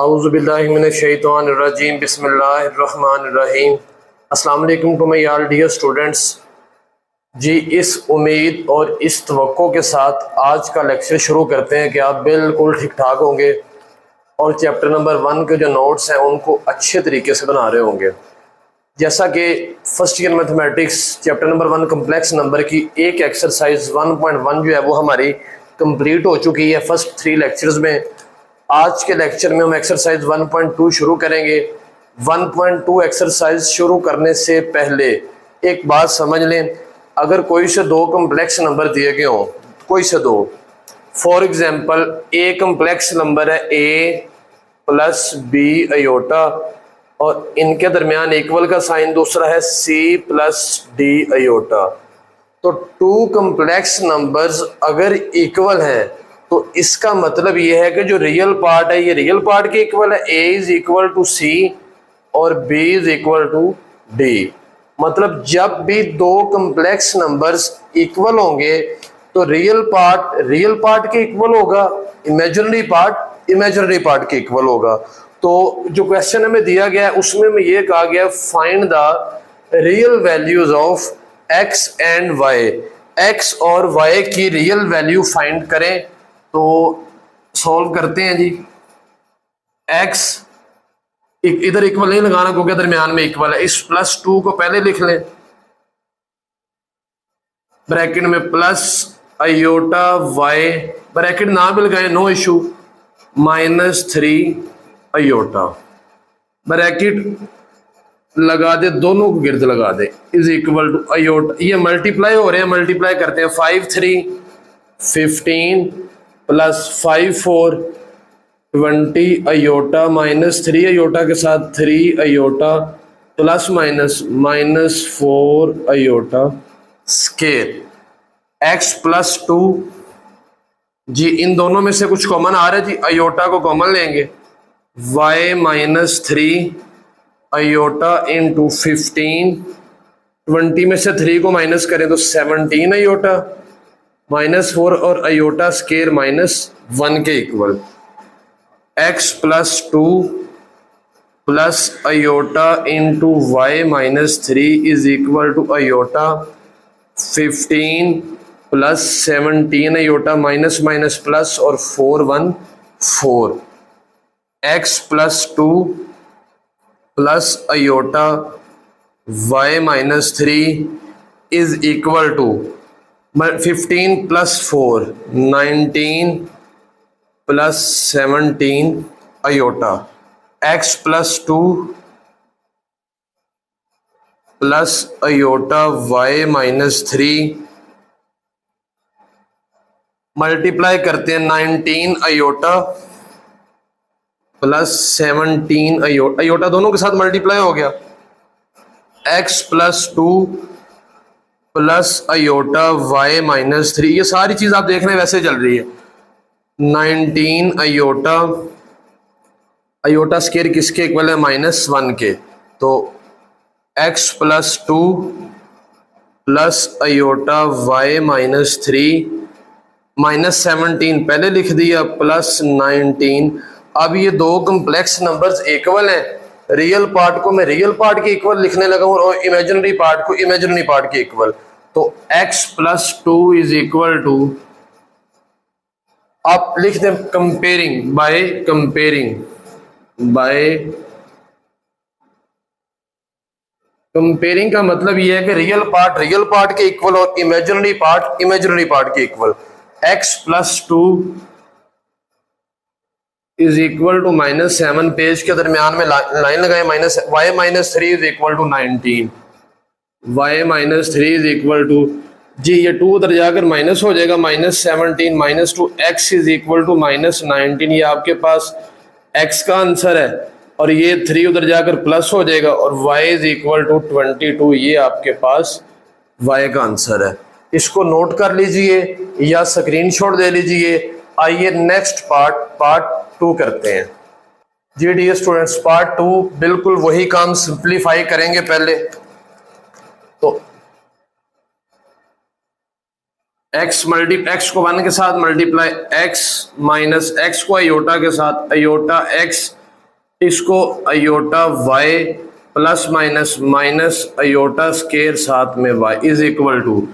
औज़ुबिल्लाहिमिनश्शैतानिर्रजीम बिस्मिल्लाहिर्रहमानिर्रहीम। अस्सलाम वालेकुम to my all dear students. जी, इस उम्मीद और इस तवक्को के साथ आज का लेक्चर शुरू करते हैं कि आप बिल्कुल ठीक ठाक होंगे और चैप्टर नंबर 1 के जो नोट्स हैं उनको अच्छे तरीके से बना रहे होंगे। जैसा कि first year mathematics chapter number 1 complex number की एक एक्सरसाइज 1.1 जो है वो हमारी कंप्लीट हो चुकी है फर्स्ट 3 लेक्चर्स में। आज के लेक्चर में हम एक्सरसाइज 1.2 शुरू करेंगे। 1.2 एक्सरसाइज शुरू करने से पहले एक बात समझ लें, अगर कोई से दो कम्प्लेक्स नंबर दिए गए हों, कोई से दो, for example A complex number है a प्लस बी अयोटा और इनके दरमियान इक्वल का साइन दूसरा है c प्लस डी अयोटा। तो टू कम्प्लेक्स नंबर्स अगर इक्वल है तो इसका मतलब यह है कि जो रियल पार्ट है ये रियल पार्ट के इक्वल है, a is equal to C और b is equal to D. मतलब जब भी दो कम्प्लेक्स नंबर्स इक्वल होंगे तो रियल पार्ट के इक्वल होगा, इमेजिनरी पार्ट के इक्वल होगा। तो जो क्वेश्चन हमें दिया गया है उसमें में ये कहा गया find the real values of x and y, x और y की रियल वैल्यू फाइंड करें। तो सॉल्व करते हैं जी। x इधर इक्वल नहीं लगाना क्योंकि दरमियान में इक्वल है, इस +2 को पहले लिख लें, ब्रैकेट में प्लस अयोटा y, ब्रैकेट ना भी लगाए नो इशू, -3 अयोटा, ब्रैकेट लगा दे, दोनों को गिर्द लगा दे, इज इक्वल टू अयोटा, ये मल्टीप्लाई हो रहे हैं, मल्टीप्लाई करते हैं, 5 3 15 प्लस 5 4 20 अयोटा -3 अयोटा के साथ 3 iota plus -4 iota square x plus 2। जी इन दोनों में से कुछ कॉमन आ रहा है जी, अयोटा को कॉमन लेंगे, y -3 अयोटा इंटू 15, 20 में से 3 को माइनस करें तो 17 अयोटा -4 और अयोटा स्केयर -1 के equal, x plus 2 plus iota into y -3 is equal to iota 15 plus 17 iota minus plus और 4 1 4, x plus 2 plus iota y -3 is equal to 15 plus 4 19 plus 17 iota, x plus 2 plus iota y -3 multiply करते हैं 19 aorta plus 17 aorta दोनों के साथ multiply हो गया, x plus 2 plus iota y -3, ये सारी चीज आप देख रहे हैं वैसे चल रही है, 19 अयोटा स्केयर किसके इक्वल है -1 के, तो x plus 2 plus iota y -3 -17 पहले लिख दिया प्लस 19। अब ये दो कम्प्लेक्स नंबर्स इक्वल हैं, रियल पार्ट को मैं रियल पार्ट के इक्वल लिखने लगा हूं और इमेजिनरी पार्ट को इमेजिनरी पार्ट के इक्वल, तो x plus 2 is equal to, आप लिख दें कंपेयरिंग का मतलब यह है कि रियल पार्ट के इक्वल और इमेजिनरी पार्ट के equal, x plus 2 is equal to -7, page के दरमियान में लाइन लगाए, y -3 is equal to 19, y -3 is equal to, जी ये 2 उधर जाकर माइनस हो जाएगा, -17 -2, x इज इक्वल टू -19, ये आपके पास x का आंसर है और ये 3 उधर जाकर प्लस हो जाएगा और y इज इक्वल टू 22, ये आपके पास y का आंसर है। इसको नोट कर लीजिए या स्क्रीनशॉट दे लीजिए। आइए नेक्स्ट पार्ट 2 करते हैं। जी डियर स्टूडेंट्स, पार्ट 2 बिल्कुल वही काम सिंप्लीफाई करेंगे। पहले तो x को 1 के साथ मल्टीप्लाई, x माइनस x को अयोटा के साथ, अयोटा x इसको iota Y plus minus minus iota square साथ में वाई इज इक्वल टू,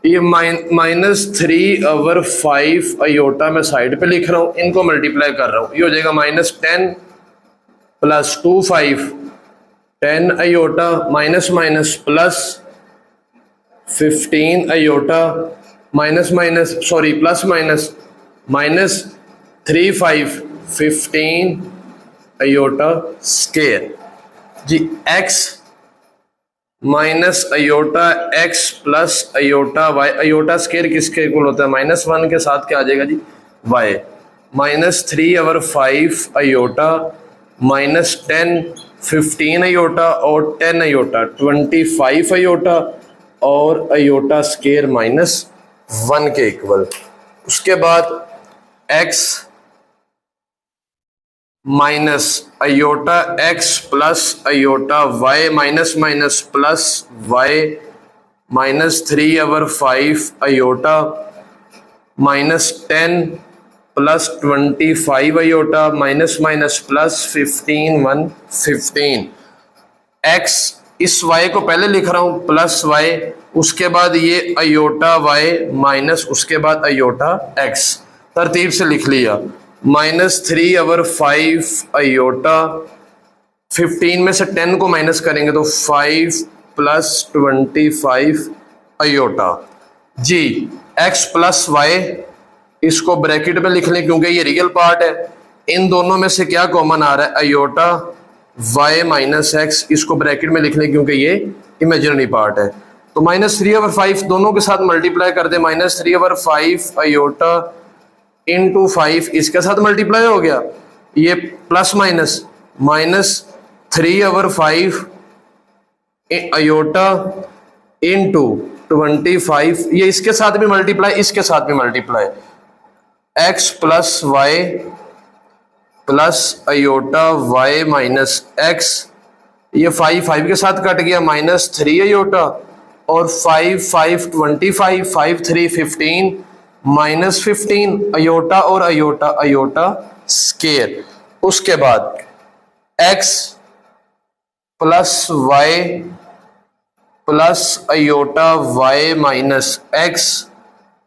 ये -3/5 अयोटा मैं साइड पे लिख रहा हूँ, इनको मल्टीप्लाई कर रहा हूँ, ये हो जाएगा -10 + 2 5 10 iota minus minus plus 15 iota minus minus sorry plus minus -3 5 15 iota square जी, x minus iota x plus iota y, iota square किसके इक्वल होता है -1 के साथ क्या आ जाएगा जी y, -3/5 अयोटा -10 15 अयोटा और 10 अयोटा 25 अयोटा और अयोटा स्केयर -1 के इक्वल। उसके बाद x minus iota x plus iota y minus minus plus y -3/5 iota -10 plus 25 iota minus minus plus 15 15 x, इस y को पहले लिख रहा हूं प्लस y, उसके बाद ये अयोटा y माइनस उसके बाद अयोटा x, तरतीब से लिख लिया। -3/5 अयोटा 15 में से 10 को माइनस करेंगे तो 5 + 25 अयोटा जी, x प्लस y इसको ब्रैकेट में लिख लें क्योंकि ये रियल पार्ट है, इन दोनों में से क्या कॉमन आ रहा है अयोटा y माइनस x, इसको ब्रैकेट में लिख लें क्योंकि ये इमेजिनरी पार्ट है। तो -3/5 दोनों के साथ मल्टीप्लाई कर दे, -3/5 अयोटा इंटू 5 इसके साथ मल्टीप्लाई हो गया, ये प्लस माइनस -3/5 अयोटा इंटू 25, ये इसके साथ भी मल्टीप्लाई इसके साथ भी multiply, x plus Y plus iota y minus x, ये 5 के साथ कट गया -3 अयोटा और 5 5 25 5 3 15 -15 अयोटा और अयोटा अयोटा स्केयर। उसके बाद x plus Y plus iota y minus x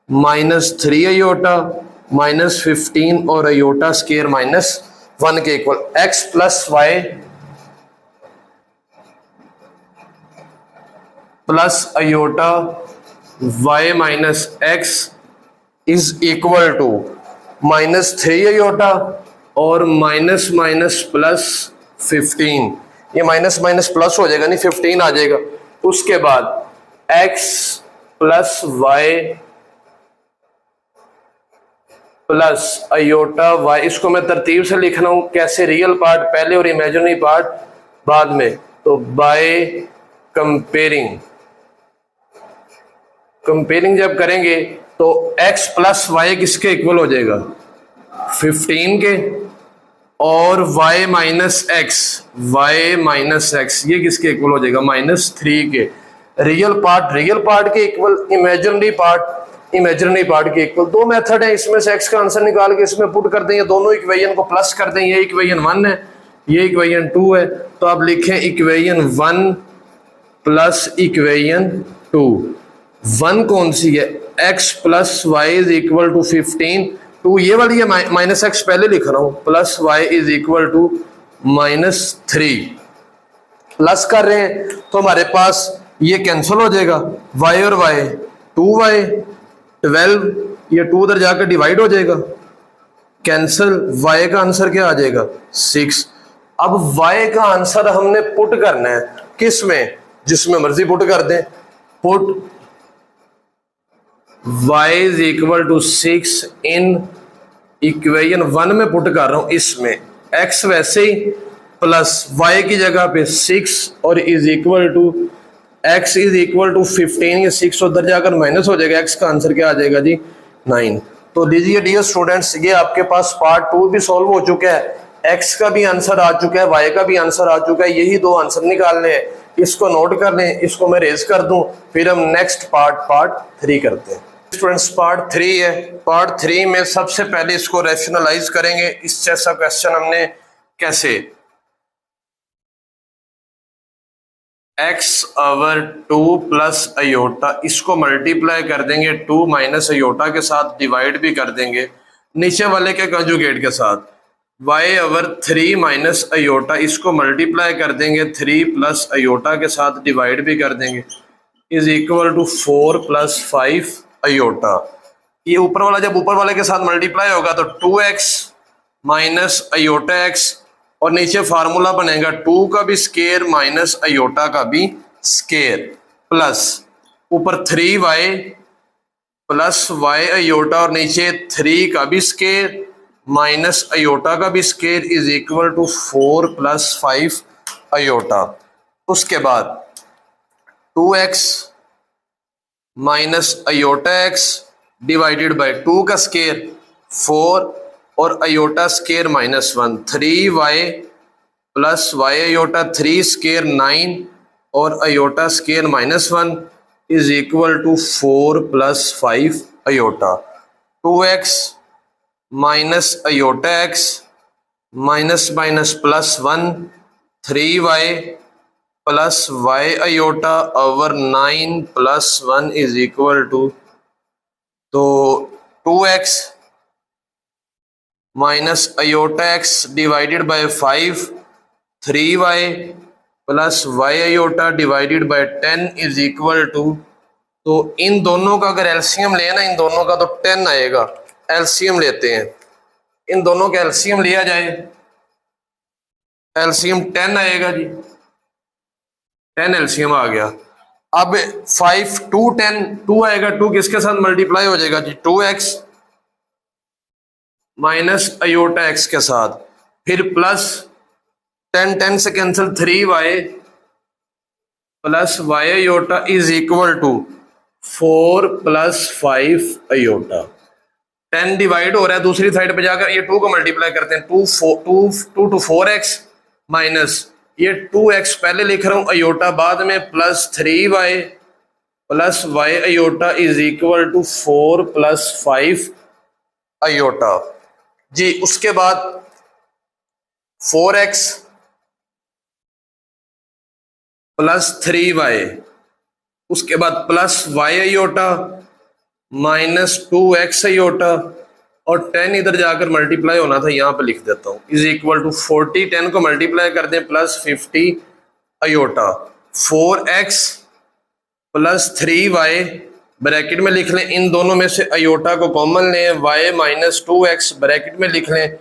-3 iota -15 और अयोटा स्केयर -1 के equal. x plus Y plus iota y minus x is equal to -3 iota और माइनस माइनस प्लस 15, ये minus minus plus हो जाएगा, नहीं 15 आ जाएगा। उसके बाद x plus Y plus iota y, इसको मैं तरतीब से लिख रहा हूं कैसे, रियल पार्ट पहले और इमेजिनरी पार्ट बाद में। तो बाय कंपेयरिंग जब करेंगे तो x प्लस वाई किसके इक्वल हो जाएगा 15 के, और y माइनस x ये किसके इक्वल हो जाएगा -3 के। रियल पार्ट के इक्वल, इमेजिनरी पार्ट के इक्वल। दो मेथड है, इसमें से x का आंसर निकाल के इसमें पुट कर दें, ये दोनों इक्वेशन को प्लस कर दें, ये इक्वेशन 1 है ये इक्वेशन 2 है, तो आप लिखें इक्वेशन 1 प्लस इक्वेशन 2। 1 कौन सी है, x plus Y is equal to 15, 2 ये वाली है माइनस x पहले लिख रहा हूं, plus y is equal to -3। Plus कर रहे हैं तो हमारे पास ये कैंसिल हो जाएगा, y और y 2y 12, ये 2 उधर जाकर डिवाइड हो जाएगा, कैंसिल, y का आंसर क्या आ जाएगा 6। अब y का आंसर हमने पुट करना है किस में, जिसमें मर्जी पुट कर दें, put y is equal to 6 in equation 1 में पुट कर रहा हूं, इसमें x वैसे ही प्लस y की जगह पे 6 और is equal to x is equal to 15, ये 6 उधर जाकर माइनस हो जाएगा, x का आंसर क्या आ जाएगा जी 9। तो लीजिए डियर स्टूडेंट्स, ये आपके पास पार्ट 2 भी सॉल्व हो चुका है, x का भी आंसर आ चुका है, y का भी आंसर आ चुका है, यही 2 आंसर निकालने हैं, इसको नोट कर लें, इसको मैं रेज कर दूं, फिर हम नेक्स्ट पार्ट 3 करते हैं। स्टूडेंट्स पार्ट 3 है, पार्ट 3 में सबसे पहले इसको रैशनलाइज करेंगे, इस जैसा क्वेश्चन हमने कैसे एक्स ओवर 2 प्लस अयोटा, इसको मल्टीप्लाई कर देंगे 2 माइनस अयोटा के साथ, डिवाइड भी कर देंगे नीचे वाले के कंजुगेट के साथ। वाई ओवर 3 माइनस अयोटा, इसको मल्टीप्लाई कर देंगे 3 प्लस अयोटा के साथ, डिवाइड भी कर देंगे, is equal to 4 plus 5 iota. ये ऊपर वाला जब ऊपर वाले के साथ मल्टीप्लाई होगा तो 2x माइनस अयोटा x, और नीचे फार्मूला बनेगा 2 का भी स्केयर माइनस अयोटा का भी स्केयर, प्लस ऊपर 3y प्लस y अयोटा, और नीचे 3 का भी स्केयर माइनस अयोटा का भी square, is equal to 4 plus 5 iota. उसके बाद 2x minus iota x divided by 2 का स्केयर 4 और iota square minus 1, 3y plus y iota 3 square 9 और iota square minus 1 is equal to 4 plus 5 iota. 2x minus iota x minus minus plus 1, 3y plus y iota over 9 plus 1 is equal to, तो 2x minus iota x divided by 5, 3y plus y iota divided by 10 is equal to, तो इन दोनों का अगर LCM लेना इन दोनों का तो 10 आएगा। एलसीएम लेते हैं, इन दोनों का एलसीएम लिया जाए, एलसीएम 10 आएगा जी, 10 एलसीएम आ गया। अब 5 2 10 2 आएगा, 2 किसके साथ मल्टीप्लाई हो जाएगा जी, 2x माइनस अयोटा x के साथ, फिर प्लस 10 10 से cancel 3y plus y iota is equal to 4 plus 5 iota. 10 divide हो रहा है, दूसरी साइड पे जाकर ये 2 को मल्टीप्लाई करते हैं, 2 टू 4x माइनस ये 2x पहले लिख रहा हूं अयोटा बाद में, plus 3y plus y iota is equal to 4 plus 5 iota जी। उसके बाद 4x प्लस 3y, उसके बाद plus y iota minus 2x iota, और 10 इधर जाकर मल्टीप्लाई होना था, यहां पे लिख देता हूं, इज इक्वल टू 40, 10 को मल्टीप्लाई कर दें plus 50 aorta. 4x plus 3y bracket में लिख लें, इन दोनों में से अयोटा को कॉमन लें, y माइनस 2x ब्रैकेट में लिख लें,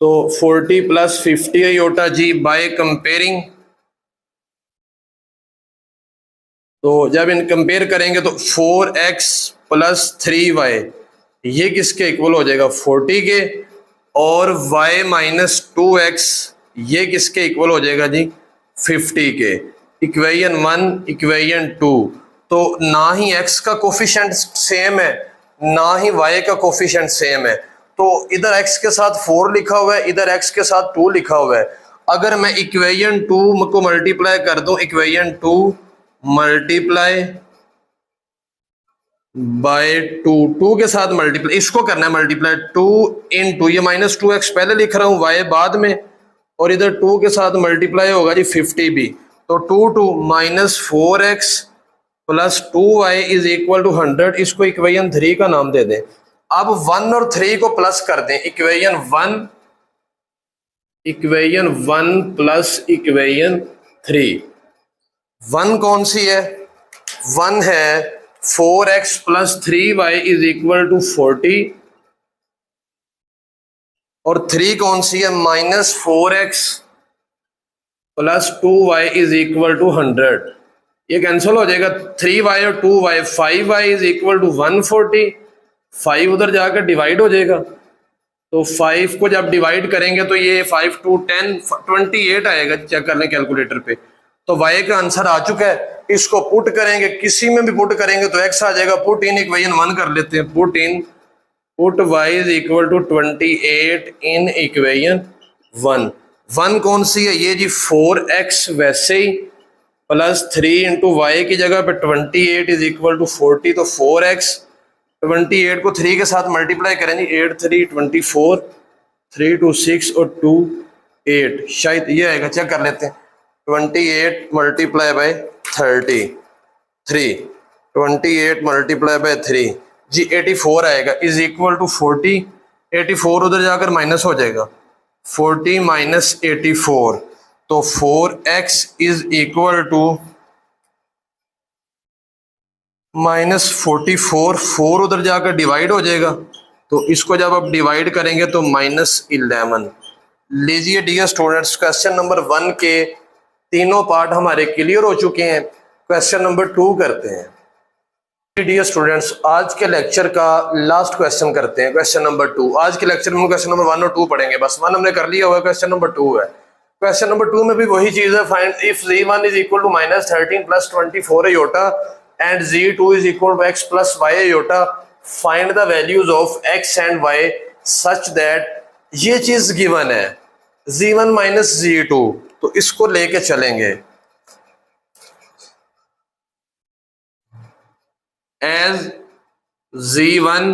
तो 40 प्लस 50 अयोटा जी। बाय कंपेयरिंग, तो जब इन कंपेयर करेंगे तो 4x प्लस 3y ये किसके इक्वल हो जाएगा, 40 के, और y माइनस 2x ये किसके इक्वल हो जाएगा जी, 50 के। इक्वेशन 1 इक्वेशन 2, तो ना ही x का कोफिशिएंट सेम है ना ही y का कोफिशिएंट सेम है, तो इधर x के साथ 4 लिखा हुआ है, इधर x के साथ 2 लिखा हुआ है। अगर मैं इक्वेशन 2 को मल्टीप्लाई कर दूं, इक्वेशन 2 मल्टीप्लाई बाय 2, 2 के साथ मल्टीप्लाई, इसको करना है मल्टीप्लाई 2 इन 2, ये माइनस 2x पहले लिख रहा हूं, y बाद में, और इधर 2 के साथ मल्टीप्लाई होगा जी 50 भी, तो 2 minus 4x plus 2y is equal to 100, इसको इक्वेशन 3 का नाम दे दें। अब 1 और 3 को प्लस कर दें, इक्वेशन 1 प्लस इक्वेशन 3, 1 कौन सी है, 1 है 4x plus 3y is equal to 40, और 3 कौन सी है, minus 4x plus 2y is equal to 100, ये कैंसिल हो जाएगा, 3y और 2y, 5y is equal to 140, 5 उधर जाकर डिवाइड हो जाएगा, तो 5 को जब डिवाइड करेंगे तो ये 5 2 10 28 आएगा, चेक कर लें कैलकुलेटर पे। तो y का आंसर आ चुका है, इसको पुट करेंगे, किसी में भी पुट करेंगे तो x आ जाएगा, पुट इन इक्वेशन 1 कर लेते हैं, put y is equal to 28 in equation 1। 1 कौन सी है, ये जी 4x वैसे ही, प्लस 3 इंटू वाई की जगह पे 28 इज इक्वल टू 40, तो 4x, 28 को 3 के साथ मल्टीप्लाई करेंगे, 8 3 24, 3 2 6 और 2 8, शायद ये आएगा, चेक कर लेते हैं, 28 मल्टीप्लाई बाय 33, 28 मल्टीप्लाई बाय 3 जी 84 आएगा, इज इक्वल टू 40। 84 उधर जाकर माइनस हो जाएगा, 40 माइनस 84, तो 4x is equal to minus 44। 4 उधर जाकर डिवाइड हो जाएगा, तो इसको जब आप डिवाइड करेंगे तो -11। लीजिए डियर स्टूडेंट्स, क्वेश्चन नंबर 1 के तीनों पार्ट हमारे क्लियर हो चुके हैं। क्वेश्चन नंबर 2 करते हैं। डियर स्टूडेंट्स, आज के लेक्चर का लास्ट क्वेश्चन करते हैं, क्वेश्चन नंबर 2। आज के लेक्चर में क्वेश्चन नंबर 1 और 2 पढ़ेंगे, बस 1 हमने कर लिया हुआ है, क्वेश्चन नंबर 2 है। क्वेश्चन नंबर 2 में भी वही चीज है, find if z1 is equal to -13 plus 24 iota and z2 is equal to x plus y iota, find the values of x and y such that, ये चीज गिवन है z1 minus z2, तो इसको लेके चलेंगे as z1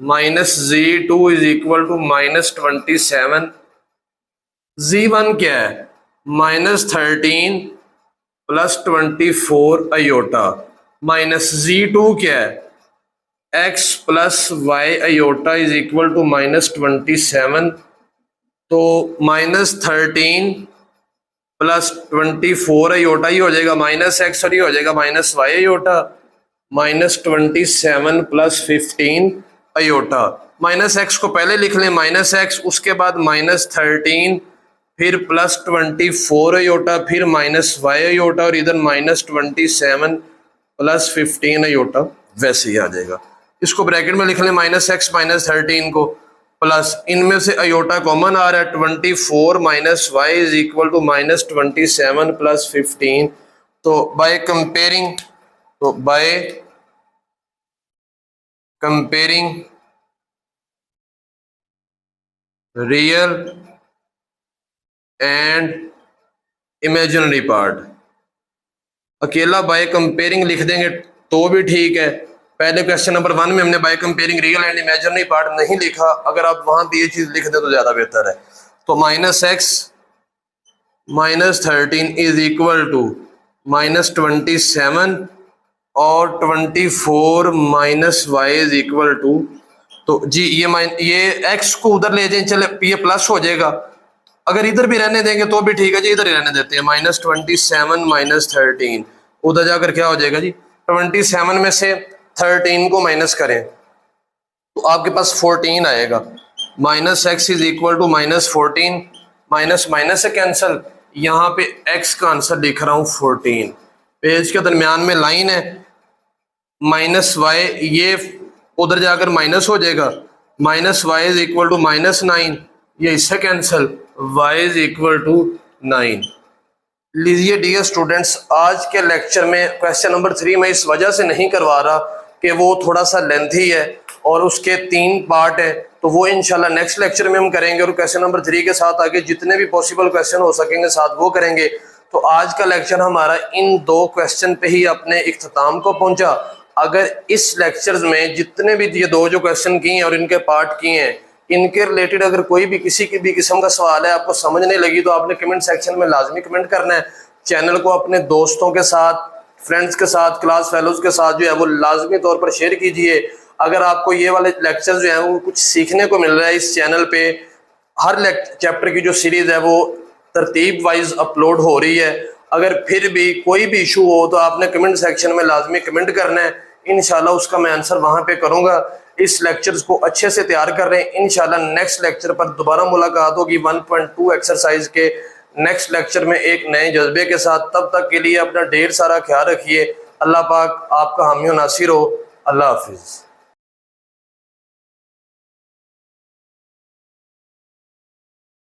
minus z2 is equal to -27। z1 क्या है, -13 plus 24 iota, minus z2 क्या है, x plus y iota is equal to -27। तो -13 प्लस 24 आयोटा ही हो जाएगा माइनस x, और ये हो जाएगा minus y iota, -27 plus 15 iota. Minus x को पहले लिख लें, -x, उसके बाद -13, फिर प्लस 24 आयोटा, फिर -y आयोटा, और इधर -27 प्लस 15 आयोटा, वैसे ही आ जाएगा। इसको ब्रैकेट में लिख लें, -x -13 को, प्लस इनमें से आयोटा कॉमन आ रहा है, 24 minus y is equal to -27 plus 15। तो by comparing real and imaginary part, अकेला बाय कंपेयरिंग लिख देंगे तो भी ठीक है। पहले क्वेश्चन नंबर 1 में हमने bye comparing real and imaginary part नहीं लिखा, अगर आप वहां भी ये चीज लिख दे तो ज्यादा बेहतर है। तो -x -13 इज इक्वल टू -27 और 24 minus y is equal to, तो जी ये x को उधर ले जाए, चले ये प्लस हो जाएगा। अगर इधर भी रहने देंगे तो भी ठीक है जी, इधर ही रहने देते हैं, -27 -13, उधर जाकर क्या हो जाएगा जी, 27 में से 13 को माइनस करें तो आपके पास 14 आएगा। -x is equal to -14, minus minus से कैंसिल, यहाँ पे x का आंसर लिख रहा हूँ 14। पेज के दरमियान में लाइन है, -y, ये उधर जाकर माइनस हो जाएगा, -y इज इक्वल टू -9, ये इससे cancel, y is equal to 9। लीजिए डियर स्टूडेंट्स, आज के लेक्चर में क्वेश्चन नंबर 3 में इस वजह से नहीं करवा रहा कि वो थोड़ा सा लेंथी है और उसके 3 पार्ट है, तो वो इंशाल्लाह नेक्स्ट लेक्चर में हम करेंगे, और क्वेश्चन नंबर 3 के साथ आगे जितने भी पॉसिबल क्वेश्चन हो सकेंगे साथ वो करेंगे। तो आज का लेक्चर हमारा इन 2 क्वेश्चन पे ही अपने इख्तिताम को पहुंचा। अगर इस लेक्चर्स में जितने भी ये 2 जो क्वेश्चन किए हैं और इनके पार्ट किए हैं, इनके रिलेटेड अगर कोई भी किसी की भी किस्म का सवाल है, आपको समझ नहीं लगी, तो आपने कमेंट सेक्शन में लाजमी कमेंट करना है। चैनल को अपने दोस्तों के साथ, फ्रेंड्स के साथ, क्लास फेलोज के साथ जो है वो लाजमी तौर पर शेयर कीजिए। अगर आपको ये वाले लेक्चर्स जो हैं वो कुछ सीखने को मिल रहा है, इस चैनल पे हर चैप्टर की जो सीरीज है वो तरतीब वाइज अपलोड हो रही है। अगर फिर भी कोई भी इशू हो तो आपने कमेंट सेक्शन में लाजमी कमेंट करना है, इंशाल्लाह उसका मैं आंसर वहां पे करूंगा। इस लेक्चर्स को अच्छे से तैयार कर रहे हैं, इंशाल्लाह नेक्स्ट लेक्चर पर दोबारा मुलाकात होगी 1.2 एक्सरसाइज के नेक्स्ट लेक्चर में एक नए जज्बे के साथ। तब तक के लिए अपना ढेर सारा ख्याल रखिए। अल्लाह पाक आपका हामी नासिर हो। अल्लाह हाफिज।